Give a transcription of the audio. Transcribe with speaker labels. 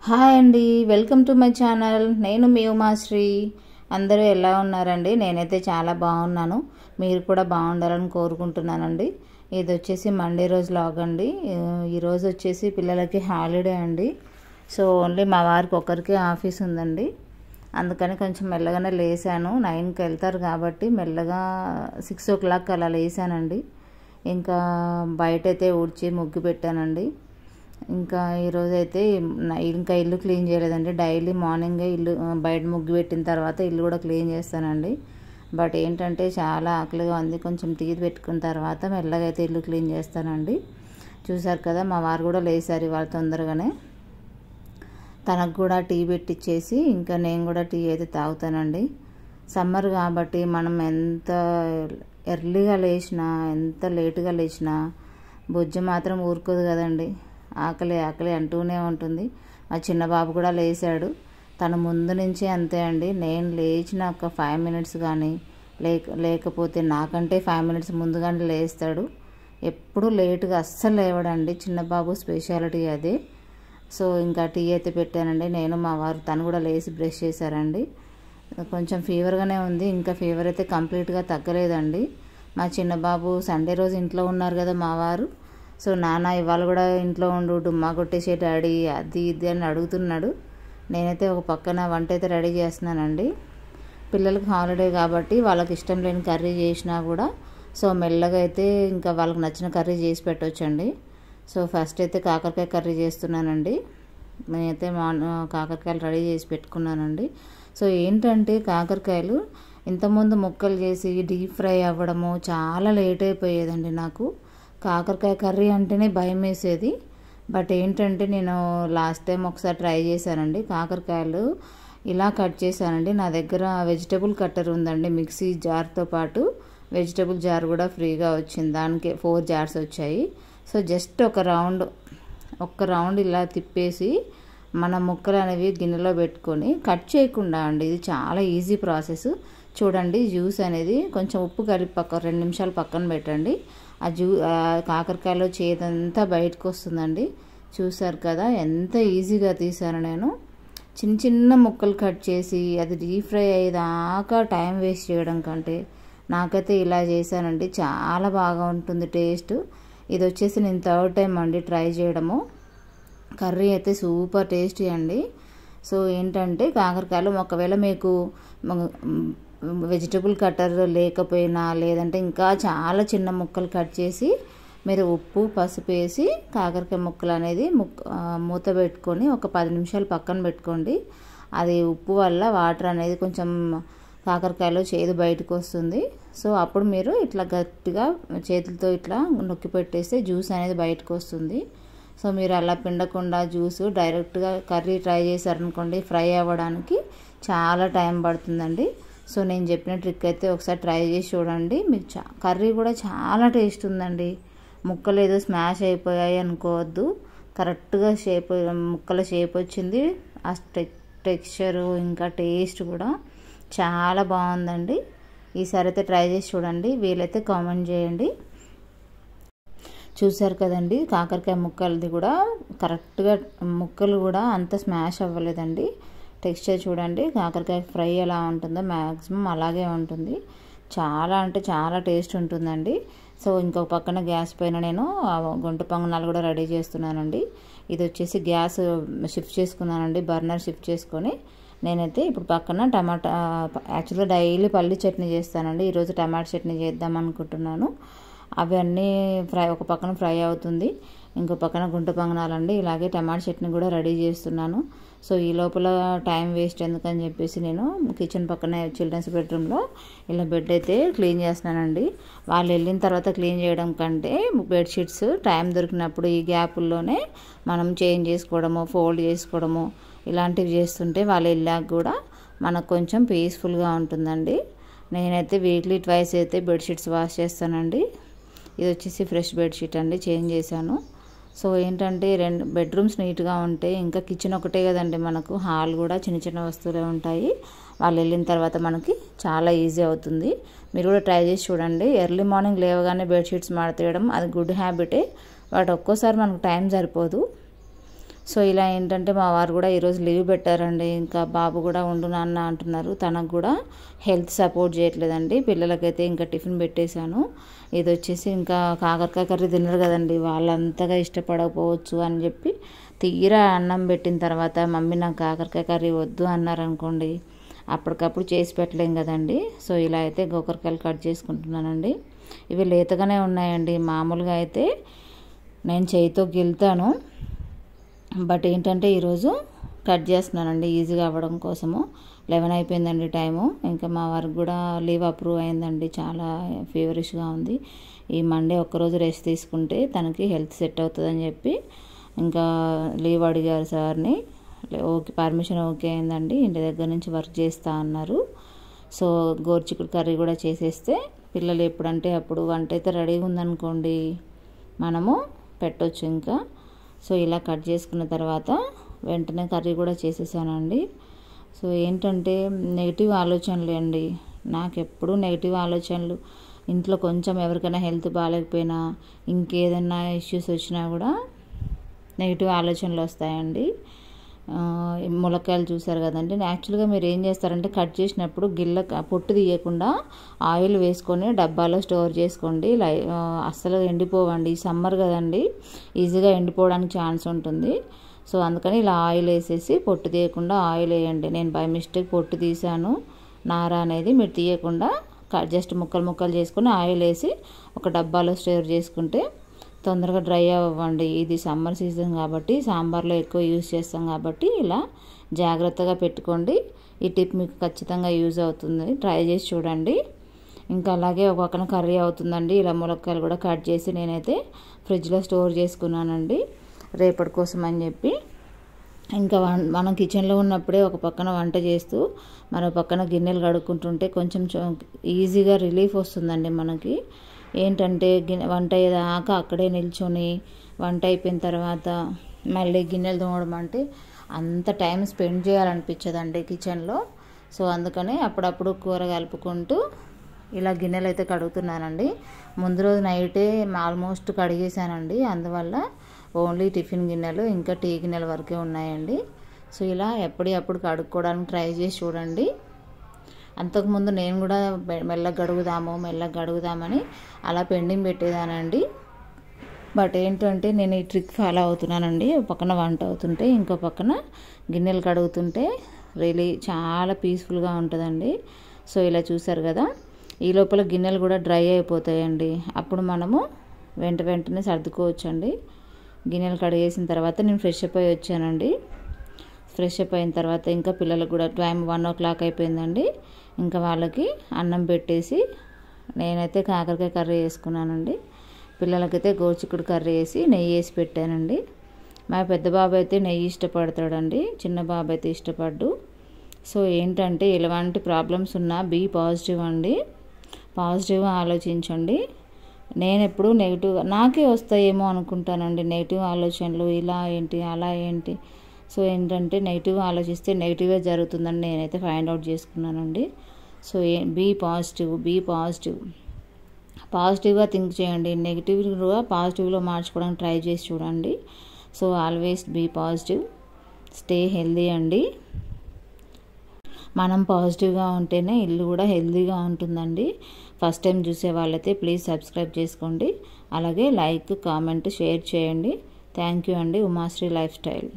Speaker 1: Hi అండి, welcome to my channel. నేను మీ ఉమాశ్రీ. అందరూ ఎలా ఉన్నారండి? నేనైతే చాలా బాగున్నాను. మీరు కూడా బాగుండాలని కోరుకుంటున్నానండి. ఇది వచ్చేసి మండే రోజు లాగ్ అండి. ఈరోజు వచ్చేసి పిల్లలకి హాలిడే అండి. సో ఓన్లీ మా వారికి ఒకరికి ఆఫీస్ ఉందండి. అందుకని కొంచెం మెల్లగానే లేసాను. 9కి వెళ్తారు కాబట్టి మెల్లగా 6 o'clock అలా లేసానండి. ఇంకా బయటైతే ఊడ్చి ముగ్గు పెట్టానండి. ఇంకా ఈరోజైతే ఇంకా ఇల్లు క్లీన్ చేయలేదండి. డైలీ మార్నింగే ఇల్లు బయట ముగ్గు పెట్టిన తర్వాత ఇల్లు కూడా క్లీన్ చేస్తానండి. బట్ ఏంటంటే చాలా ఆకలిగా ఉంది. కొంచెం టీ పెట్టుకున్న తర్వాత మెల్లగా అయితే ఇల్లు క్లీన్ చేస్తానండి. చూసారు కదా, మా వారు కూడా లేసారు ఇవాళ తొందరగానే. తనకు కూడా టీ పెట్టించేసి ఇంకా నేను కూడా టీ అయితే తాగుతానండి. సమ్మర్ కాబట్టి మనం ఎంత ఎర్లీగా లేచినా ఎంత లేటుగా లేచినా బొజ్జు మాత్రం ఊరుకోదు కదండి. ఆకలి ఆకలి అంటూనే ఉంటుంది. మా చిన్న బాబు కూడా లేచాడు. తను ముందు నుంచి అంతే అండి. నేను లేచిన ఒక 5 minutes కానీ లేకపోతే నాకంటే 5 minutes ముందుగానే లేస్తాడు. ఎప్పుడు లేటుగా అస్సలు లేవడండి. చిన్న బాబు స్పెషాలిటీ అదే. సో ఇంకా టీ అయితే పెట్టానండి. నేను మా వారు తను కూడా లేచి బ్రష్ చేశారండి. కొంచెం ఫీవర్గానే ఉంది. ఇంకా ఫీవర్ అయితే కంప్లీట్గా తగ్గలేదండి. మా చిన్న బాబు సండే రోజు ఇంట్లో ఉన్నారు కదా మా వారు. సో నాన్న ఇవాళ కూడా ఇంట్లో ఉండు, డుమ్మా కొట్టేసే డాడీ అది ఇది అని అడుగుతున్నాడు. నేనైతే ఒక పక్కన వంట అయితే రెడీ చేస్తున్నానండి. పిల్లలకి హాలిడే కాబట్టి వాళ్ళకి ఇష్టం లేని కర్రీ చేసినా కూడా సో మెల్లగా అయితే ఇంకా వాళ్ళకి నచ్చిన కర్రీ చేసి పెట్టవచ్చండి. సో ఫస్ట్ అయితే కాకరకాయ కర్రీ చేస్తున్నానండి. నేనైతే కాకరకాయలు రెడీ చేసి పెట్టుకున్నానండి. సో ఏంటంటే కాకరకాయలు ఇంతకుముందు ముక్కలు చేసి డీప్ ఫ్రై అవ్వడము చాలా లేట్ అయిపోయేదండి. నాకు కాకరకాయ కర్రీ అంటేనే భయం వేసేది. బట్ ఏంటంటే నేను లాస్ట్ టైం ఒకసారి ట్రై చేశానండి. కాకరకాయలు ఇలా కట్ చేశానండి. నా దగ్గర వెజిటబుల్ కట్టర్ ఉందండి. మిక్సీ జార్తో పాటు వెజిటబుల్ జార్ కూడా ఫ్రీగా వచ్చింది. దానికి 4 jars వచ్చాయి. సో జస్ట్ ఒక రౌండ్ ఇలా తిప్పేసి మన ముక్కలు అనేవి గిన్నెలో పెట్టుకొని కట్ చేయకుండా అండి. ఇది చాలా ఈజీ ప్రాసెస్. చూడండి, జ్యూస్ అనేది కొంచెం ఉప్పు కలిపి 2 నిమిషాలు పక్కన పెట్టండి. కాకరకాయలో చేదంతా బయటకు వస్తుందండి. చూసారు కదా ఎంత ఈజీగా తీసాను నేను. చిన్న చిన్న ముక్కలు కట్ చేసి అది డీప్ ఫ్రై అయ్యేదాకా టైం వేస్ట్ చేయడం కంటే నాకైతే ఇలా చేశానండి. చాలా బాగా ఉంటుంది టేస్ట్. ఇది వచ్చేసి నేను 3rd time అండి ట్రై చేయడము. కర్రీ అయితే సూపర్ టేస్టీ అండి. సో ఏంటంటే కాకరకాయలు ఒకవేళ మీకు వెజిటబుల్ కట్టర్ లేకపోయినా లేదంటే ఇంకా చాలా చిన్న ముక్కలు కట్ చేసి మీరు ఉప్పు పసుపు వేసి కాకరకాయ ముక్కలు అనేది మూత పెట్టుకొని ఒక 10 నిమిషాలు పక్కన పెట్టుకోండి. అది ఉప్పు వల్ల వాటర్ అనేది కొంచెం కాకరకాయలో చేదు బయటకు వస్తుంది. సో అప్పుడు మీరు ఇట్లా గట్టిగా చేతులతో ఇట్లా నొక్కి పెట్టేస్తే జ్యూస్ అనేది బయటకు వస్తుంది. సో మీరు అలా పిండకుండా జ్యూస్ డైరెక్ట్గా కర్రీ ట్రై చేశారనుకోండి, ఫ్రై అవ్వడానికి చాలా టైం పడుతుందండి. సో నేను చెప్పిన ట్రిక్ అయితే ఒకసారి ట్రై చేసి చూడండి. మీకు కర్రీ కూడా చాలా టేస్ట్ ఉందండి. ముక్కలు ఏదో స్మాష్ అయిపోయాయి అనుకోవద్దు. కరెక్ట్గా ముక్కల షేప్ వచ్చింది. ఆ టెక్స్చరు ఇంకా టేస్ట్ కూడా చాలా బాగుందండి. ఈసారి అయితే ట్రై చేసి చూడండి. వీలైతే కామెంట్ చేయండి. చూసారు కదండి, కాకరకాయ ముక్కలది కూడా కరెక్ట్గా ముక్కలు కూడా అంత స్మాష్ అవ్వలేదండి. టెక్స్చర్ చూడండి, కాకరకాయ ఫ్రై ఎలా ఉంటుందో మ్యాక్సిమం అలాగే ఉంటుంది. చాలా అంటే చాలా టేస్ట్ ఉంటుందండి. సో ఇంకొక పక్కన గ్యాస్ పైన నేను గుంట పొంగనాలు కూడా రెడీ చేస్తున్నానండి. ఇది వచ్చేసి గ్యాస్ షిఫ్ట్ చేసుకున్నానండి. బర్నర్ షిఫ్ట్ చేసుకొని నేనైతే ఇప్పుడు పక్కన యాక్చువల్గా డైలీ పల్లి చట్నీ చేస్తానండి. ఈరోజు టమాటా చట్నీ చేద్దాం అనుకుంటున్నాను. అవన్నీ ఒక పక్కన ఫ్రై అవుతుంది, ఇంకో పక్కన గుంట పొంగనాలండి. ఇలాగే టమాటా చట్నీ కూడా రెడీ చేస్తున్నాను. సో ఈ లోపల టైం వేస్ట్ ఎందుకని చెప్పేసి నేను కిచెన్ పక్కన చిల్డ్రన్స్ బెడ్రూమ్లో ఇలా బెడ్ అయితే క్లీన్ చేస్తున్నానండి. వాళ్ళు వెళ్ళిన తర్వాత క్లీన్ చేయడం కంటే బెడ్షీట్స్ టైం దొరికినప్పుడు ఈ గ్యాపుల్లోనే మనం చేంజ్ చేసుకోవడము, ఫోల్డ్ చేసుకోవడము ఇలాంటివి చేస్తుంటే వాళ్ళు వెళ్ళాక కూడా మనకు కొంచెం పీస్ఫుల్గా ఉంటుందండి. నేనైతే వీక్లీ 2 అయితే బెడ్షీట్స్ వాష్ చేస్తానండి. ఇది వచ్చేసి ఫ్రెష్ బెడ్షీట్ అండి, చేంజ్ చేశాను. సో ఏంటంటే 2 bedrooms నీట్గా ఉంటాయి. ఇంకా కిచెన్ ఒకటే కదండి మనకు, హాల్ కూడా చిన్న చిన్న వస్తువులే ఉంటాయి. వాళ్ళు వెళ్ళిన తర్వాత మనకి చాలా ఈజీ అవుతుంది. మీరు కూడా ట్రై చేసి చూడండి. ఎర్లీ మార్నింగ్ లేవగానే బెడ్షీట్స్ మడతేయడం అది గుడ్ హ్యాబిటే. బట్ ఒక్కోసారి మనకు టైం సరిపోదు. సో ఇలా ఏంటంటే మా వారు కూడా ఈరోజు లీవ్ పెట్టారండి. ఇంకా బాబు కూడా ఉండు నాన్న అంటున్నారు. తనకు కూడా హెల్త్ సపోర్ట్ చేయట్లేదండి. పిల్లలకైతే ఇంకా టిఫిన్ పెట్టేశాను. ఇది వచ్చేసి ఇంకా కాకరకాయ కర్రీ తినరు కదండి, వాళ్ళంతగా ఇష్టపడకపోవచ్చు అని చెప్పి తీరా అన్నం పెట్టిన తర్వాత మమ్మీ నాకు కాకరకాయ కర్రీ వద్దు అన్నారనుకోండి, అప్పటికప్పుడు చేసి పెట్టలేం కదండి. సో ఇలా అయితే గోకరకాయలు కట్ చేసుకుంటున్నానండి. ఇవి లేతగానే ఉన్నాయండి. మామూలుగా అయితే నేను చేయితో గిల్తాను, బట్ ఏంటంటే ఈరోజు కట్ చేస్తున్నానండి ఈజీగా అవ్వడం కోసము. 11 అయిపోయిందండి టైము. ఇంకా మా వారికి కూడా లీవ్ అప్రూవ్ అయిందండి. చాలా ఫీవరిష్గా ఉంది. ఈ మండే ఒక్కరోజు రెస్ట్ తీసుకుంటే తనకి హెల్త్ సెట్ అవుతుందని చెప్పి ఇంకా లీవ్ అడిగారు సార్ని. ఓకే, పర్మిషన్ ఓకే అయిందండి. ఇంటి దగ్గర నుంచి వర్క్ చేస్తా అన్నారు. సో గోరుచిక్కుడు కర్రీ కూడా చేసేస్తే పిల్లలు ఎప్పుడంటే అప్పుడు వంట అయితే రెడీగా ఉందనుకోండి మనము పెట్టొచ్చు ఇంకా. సో ఇలా కట్ చేసుకున్న తర్వాత వెంటనే కర్రీ కూడా చేసేసానండి. సో ఏంటంటే నెగిటివ్ ఆలోచనలు అండి, నాకు ఎప్పుడూ నెగిటివ్ ఆలోచనలు. ఇంట్లో కొంచెం ఎవరికైనా హెల్త్ బాగాలేకపోయినా ఇంకేదన్నా ఇష్యూస్ వచ్చినా కూడా నెగిటివ్ ఆలోచనలు వస్తాయండి. ములక్కాయలు చూసారు కదండి. యాక్చువల్గా మీరు ఏం చేస్తారంటే కట్ చేసినప్పుడు పొట్టు తీయకుండా ఆయిల్ వేసుకొని డబ్బాలో స్టోర్ చేసుకోండి. అస్సలు ఎండిపోవండి. సమ్మర్ కదండి, ఈజీగా ఎండిపోవడానికి ఛాన్స్ ఉంటుంది. సో అందుకని ఇలా ఆయిల్ వేసేసి పొట్టు తీయకుండా ఆయిల్ వేయండి. నేను బై మిస్టేక్ పొట్టు తీసాను, నార అనేది మీరు తీయకుండా జస్ట్ ముక్కలు ముక్కలు చేసుకొని ఆయిల్ వేసి ఒక డబ్బాలో స్టోర్ చేసుకుంటే తొందరగా డ్రై అవ్వండి. ఇది సమ్మర్ సీజన్ కాబట్టి సాంబార్లో ఎక్కువ యూజ్ చేస్తాం కాబట్టి ఇలా జాగ్రత్తగా పెట్టుకోండి. ఈ టిప్ మీకు ఖచ్చితంగా యూజ్ అవుతుంది, ట్రై చేసి చూడండి. ఇంకా అలాగే ఒక పక్కన కర్రీ అవుతుందండి. ఇలా ములక్కాయలు కూడా కట్ చేసి నేనైతే ఫ్రిడ్జ్లో స్టోర్ చేసుకున్నానండి రేపటి కోసం అని చెప్పి. ఇంకా మనం కిచెన్లో ఉన్నప్పుడే ఒక పక్కన వంట చేస్తూ మరో పక్కన గిన్నెలు కడుక్కుంటుంటే కొంచెం ఈజీగా రిలీఫ్ వస్తుందండి మనకి. ఏంటంటే వంట అయ్యేదాకా అక్కడే నిల్చొని వంట అయిపోయిన తర్వాత మళ్ళీ గిన్నెలు తోమడం అంటే అంత టైం స్పెండ్ చేయాలనిపించదండి కిచెన్లో. సో అందుకని అప్పుడప్పుడు కూర కలుపుకుంటూ ఇలా గిన్నెలు అయితే కడుగుతున్నానండి. ముందు రోజు నైటే ఆల్మోస్ట్ కడిగేసానండి. అందువల్ల ఓన్లీ టిఫిన్ గిన్నెలు ఇంకా టీ గిన్నెల వరకే ఉన్నాయండి. సో ఇలా ఎప్పటికప్పుడు కడుక్కోవడానికి ట్రై చేసి చూడండి. అంతకుముందు నేను కూడా మెల్లగా గడుగుదామని అలా పెండింగ్ పెట్టేదానండి. బట్ ఏంటంటే నేను ఈ ట్రిక్ ఫాలో అవుతున్నానండి. ఒక పక్కన వంట అవుతుంటే ఇంకో పక్కన గిన్నెలు కడుగుతుంటే రియలీ చాలా పీస్ఫుల్గా ఉంటుందండి. సో ఇలా చూసారు కదా, ఈ లోపల గిన్నెలు కూడా డ్రై అయిపోతాయండి. అప్పుడు మనము వెంటనే సర్దుకోవచ్చండి. గిన్నెలు కడిగేసిన తర్వాత నేను ఫ్రెష్ అప్ అయి వచ్చానండి. ఫ్రెష్ అప్ అయిన తర్వాత ఇంకా పిల్లలకు కూడా టైం 1 o'clock అయిపోయిందండి. ఇంకా వాళ్ళకి అన్నం పెట్టేసి నేనైతే కాకరకాయ కర్రీ వేసుకున్నానండి. పిల్లలకైతే గోరుచిక్కుడు కర్రీ వేసి నెయ్యి వేసి పెట్టానండి. మా పెద్ద బాబు అయితే నెయ్యి ఇష్టపడతాడండి, చిన్న బాబు అయితే ఇష్టపడ్డు. సో ఏంటంటే ఎలాంటి ప్రాబ్లమ్స్ ఉన్నా బీ పాజిటివ్ అండి, పాజిటివ్గా ఆలోచించండి. నేను ఎప్పుడు నెగిటివ్గా నాకే వస్తాయేమో అనుకుంటానండి నెగిటివ్ ఆలోచనలు, ఇలా ఏంటి అలా ఏంటి. సో ఏంటంటే నెగిటివ్గా ఆలోచిస్తే నెగిటివ్గా జరుగుతుందని నేనైతే ఫైండ్ అవుట్ చేసుకున్నానండి. సో బీ పాజిటివ్గా థింక్ చేయండి. నెగిటివ్గా పాజిటివ్లో మార్చుకోవడానికి ట్రై చేసి చూడండి. So always be positive, stay healthy అండి. మనం పాజిటివ్గా ఉంటేనే ఇల్లు కూడా హెల్దీగా ఉంటుందండి. ఫస్ట్ టైం చూసే వాళ్ళైతే ప్లీజ్ సబ్స్క్రైబ్ చేసుకోండి. అలాగే లైక్, కామెంట్, షేర్ చేయండి. థ్యాంక్ యూ అండి. Umashri life style.